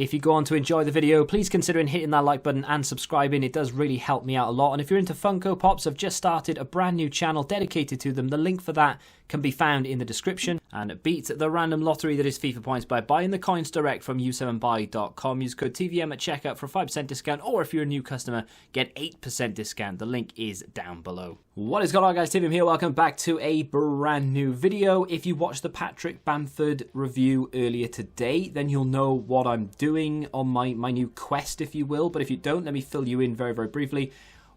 If you go on to enjoy the video, please consider hitting that like button and subscribing. It does really help me out a lot. And if you're into Funko Pops, I've just started a brand new channel dedicated to them. The link for that can be found in the description. And beat the random lottery that is FIFA points by buying the coins direct from u7buy.com. Use code TVM at checkout for a 5% discount, or if you're a new customer, get 8% discount. The link is down below. What is going on, guys? TVM here. Welcome back to a brand new video. If you watched the Patrick Bamford review earlier today, then you'll know what I'm doing on my new quest, if you will. But if you don't, let me fill you in very, very briefly.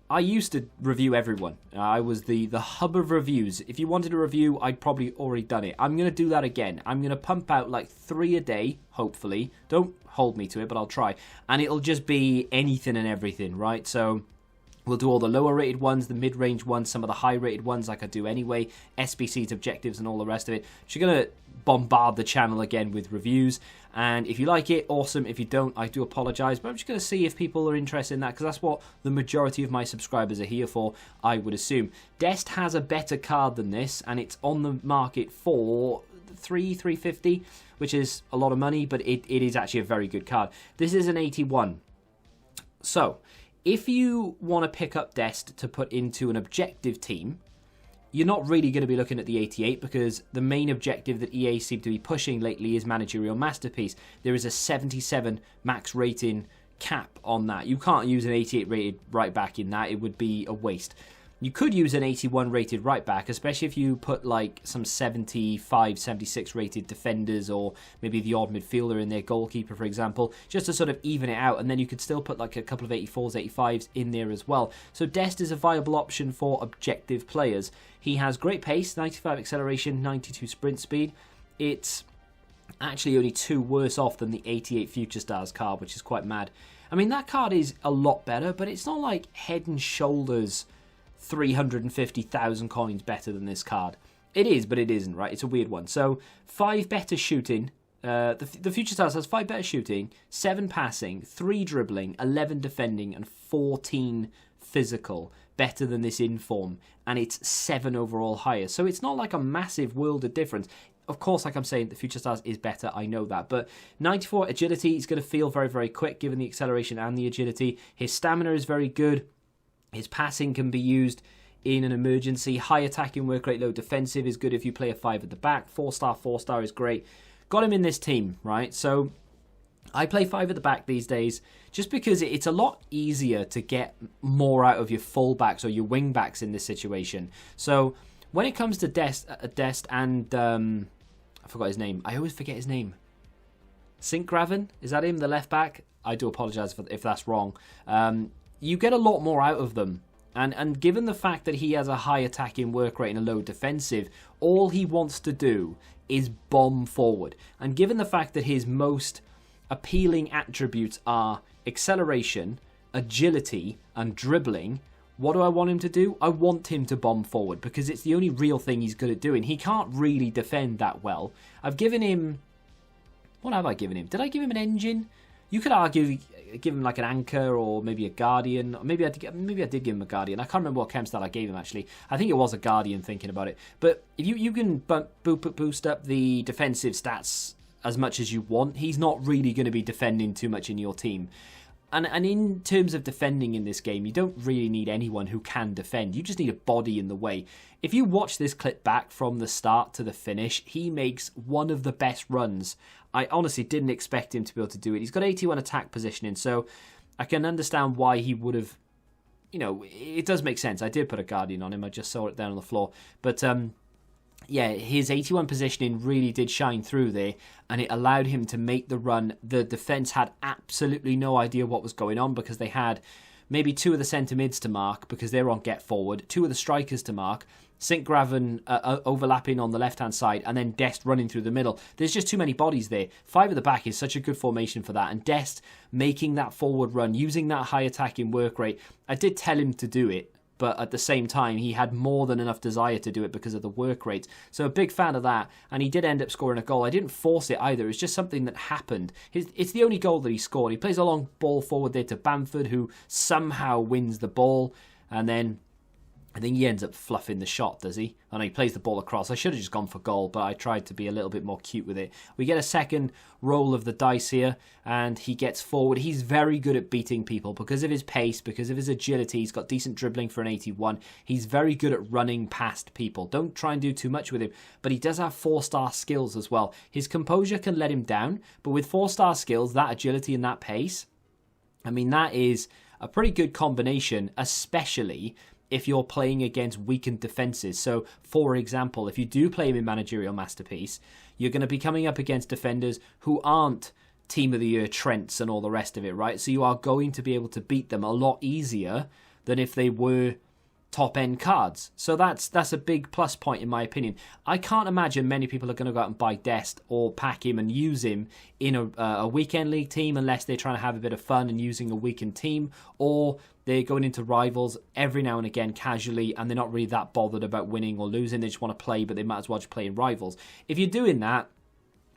I used to review everyone. I was the hub of reviews. If you wanted a review, I'd probably already done it. I'm going to do that again. I'm going to pump out like 3 a day, hopefully. Don't hold me to it, but I'll try. And it'll just be anything and everything, right? So we'll do all the lower rated ones, the mid-range ones, some of the high rated ones like I do anyway, SBCs, objectives, and all the rest of it. So you're going to bombard the channel again with reviews. And if you like it, awesome. If you don't, I do apologize. But I'm just going to see if people are interested in that, because that's what the majority of my subscribers are here for, I would assume. Dest has a better card than this, and it's on the market for $350, which is a lot of money, but it is actually a very good card. This is an 81. So if you want to pick up Dest to put into an objective team, you're not really going to be looking at the 88, because the main objective that EA seem to be pushing lately is Managerial Masterpiece. There is a 77 max rating cap on that. You can't use an 88 rated right back in that. It would be a waste. You could use an 81 rated right back, especially if you put like some 75, 76 rated defenders, or maybe the odd midfielder in there, goalkeeper for example, just to sort of even it out. And then you could still put like a couple of 84s, 85s in there as well. So Dest is a viable option for objective players. He has great pace, 95 acceleration, 92 sprint speed. It's actually only 2 worse off than the 88 Future Stars card, which is quite mad. I mean, that card is a lot better, but it's not like head and shoulders 350,000 coins better than this card. It is, but it isn't, right? It's a weird one. So 5 better shooting. The Future Stars has 5 better shooting, 7 passing, 3 dribbling, 11 defending, and 14 physical. Better than this inform, and it's 7 overall higher. So it's not like a massive world of difference. Of course, like I'm saying, the Future Stars is better, I know that. But 94 agility, he's going to feel very, very quick given the acceleration and the agility. His stamina is very good. His passing can be used in an emergency. High attacking work rate, low defensive is good if you play a 5 at the back. 4-star, 4-star is great. Got him in this team, right? So I play 5 at the back these days just because it's a lot easier to get more out of your fullbacks or your wingbacks in this situation. So when it comes to Dest and I forgot his name. I always forget his name. Sinkgraven, is that him, the left back? I do apologise if that's wrong. You get a lot more out of them. And given the fact that he has a high attacking work rate and a low defensive, all he wants to do is bomb forward. And given the fact that his most appealing attributes are acceleration, agility, and dribbling, what do I want him to do? I want him to bomb forward, because it's the only real thing he's good at doing. He can't really defend that well. I've given him... What have I given him? Did I give him an engine? You could argue, give him like an anchor or maybe a guardian. Maybe I did give him a guardian. I can't remember what chem stat I gave him actually. I think it was a guardian, thinking about it. But if you can boost up the defensive stats as much as you want, he's not really going to be defending too much in your team. And in terms of defending in this game, you don't really need anyone who can defend. You just need a body in the way. If you watch this clip back from the start to the finish, he makes one of the best runs. I honestly didn't expect him to be able to do it. He's got 81 attack positioning, so I can understand why he would have... You know, it does make sense. I did put a Guardian on him. I just saw it down on the floor. But yeah, his 81 positioning really did shine through there, and it allowed him to make the run. The defence had absolutely no idea what was going on, because they had maybe 2 of the centre mids to mark because they were on get forward, 2 of the strikers to mark, Sinkgraven overlapping on the left-hand side, and then Dest running through the middle. There's just too many bodies there. 5 at the back is such a good formation for that, and Dest making that forward run, using that high attacking work rate. I did tell him to do it, but at the same time, he had more than enough desire to do it because of the work rate. So a big fan of that, and he did end up scoring a goal. I didn't force it either. It's just something that happened. It's the only goal that he scored. He plays a long ball forward there to Bamford, who somehow wins the ball, and then I think he ends up fluffing the shot, does he? I know he plays the ball across. I should have just gone for goal, but I tried to be a little bit more cute with it. We get a second roll of the dice here, and he gets forward. He's very good at beating people because of his pace, because of his agility. He's got decent dribbling for an 81. He's very good at running past people. Don't try and do too much with him, but he does have 4-star skills as well. His composure can let him down, but with 4-star skills, that agility and that pace, I mean, that is a pretty good combination, especially if you're playing against weakened defenses. So, for example, if you do play him in Managerial Masterpiece, you're going to be coming up against defenders who aren't Team of the Year Trents and all the rest of it, right? So you are going to be able to beat them a lot easier than if they were top-end cards. So that's a big plus point in my opinion. I can't imagine many people are going to go out and buy Dest or pack him and use him in a weekend league team unless they're trying to have a bit of fun and using a weakened team, or they're going into rivals every now and again casually and they're not really that bothered about winning or losing. They just want to play, but they might as well just play in rivals. If you're doing that,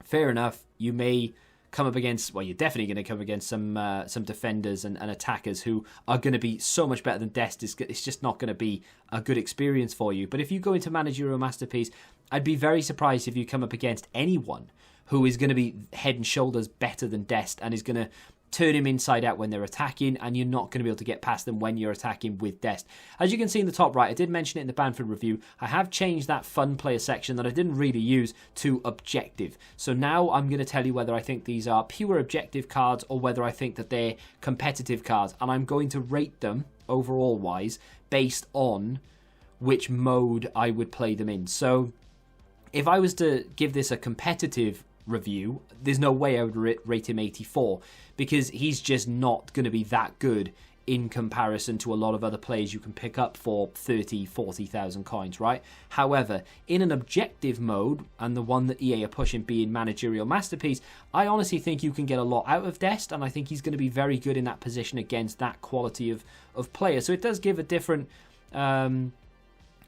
fair enough, you may come up against, well, you're definitely going to come against some defenders and attackers who are going to be so much better than Dest. It's just not going to be a good experience for you. But if you go into Managerial Masterpiece, I'd be very surprised if you come up against anyone who is going to be head and shoulders better than Dest and is going to turn him inside out when they're attacking, and you're not going to be able to get past them when you're attacking with Dest. As you can see in the top right, I did mention it in the Banford review, I have changed that fun player section that I didn't really use to objective. So now I'm going to tell you whether I think these are pure objective cards or whether I think that they're competitive cards, and I'm going to rate them overall wise based on which mode I would play them in. So if I was to give this a competitive review, there's no way I would rate him 84 because he's just not going to be that good in comparison to a lot of other players you can pick up for 30, 40,000 coins, right? However, in an objective mode, and the one that EA are pushing being Managerial Masterpiece, I honestly think you can get a lot out of Dest, and I think he's going to be very good in that position against that quality of player. So it does give a different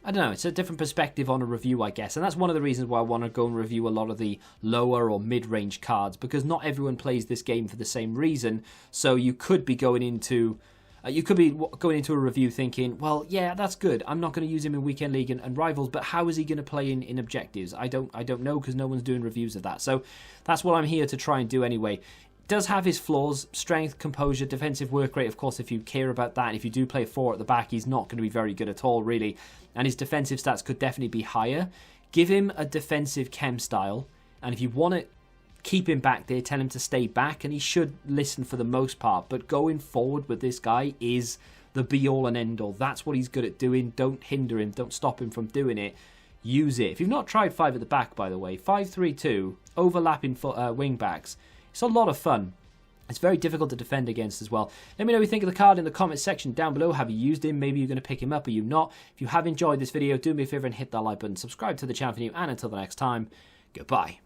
I don't know, it's a different perspective on a review, I guess. And that's one of the reasons why I want to go and review a lot of the lower or mid-range cards, because not everyone plays this game for the same reason. So you could be going into a review thinking, well, yeah, that's good. I'm not going to use him in Weekend League and Rivals, but how is he going to play in objectives? I don't know, because no one's doing reviews of that. So that's what I'm here to try and do anyway. Does have his flaws, strength, composure, defensive work rate. Of course, if you care about that, and if you do play 4 at the back, he's not going to be very good at all, really. And his defensive stats could definitely be higher. Give him a defensive chem style, and if you want to keep him back there, tell him to stay back, and he should listen for the most part. But going forward with this guy is the be-all and end-all. That's what he's good at doing. Don't hinder him. Don't stop him from doing it. Use it. If you've not tried 5 at the back, by the way, 5-3-2, overlapping wing-backs, it's a lot of fun. It's very difficult to defend against as well. Let me know what you think of the card in the comments section down below. Have you used him? Maybe you're going to pick him up or you not. If you have enjoyed this video, do me a favour and hit that like button. Subscribe to the channel if you're new. And until the next time, goodbye.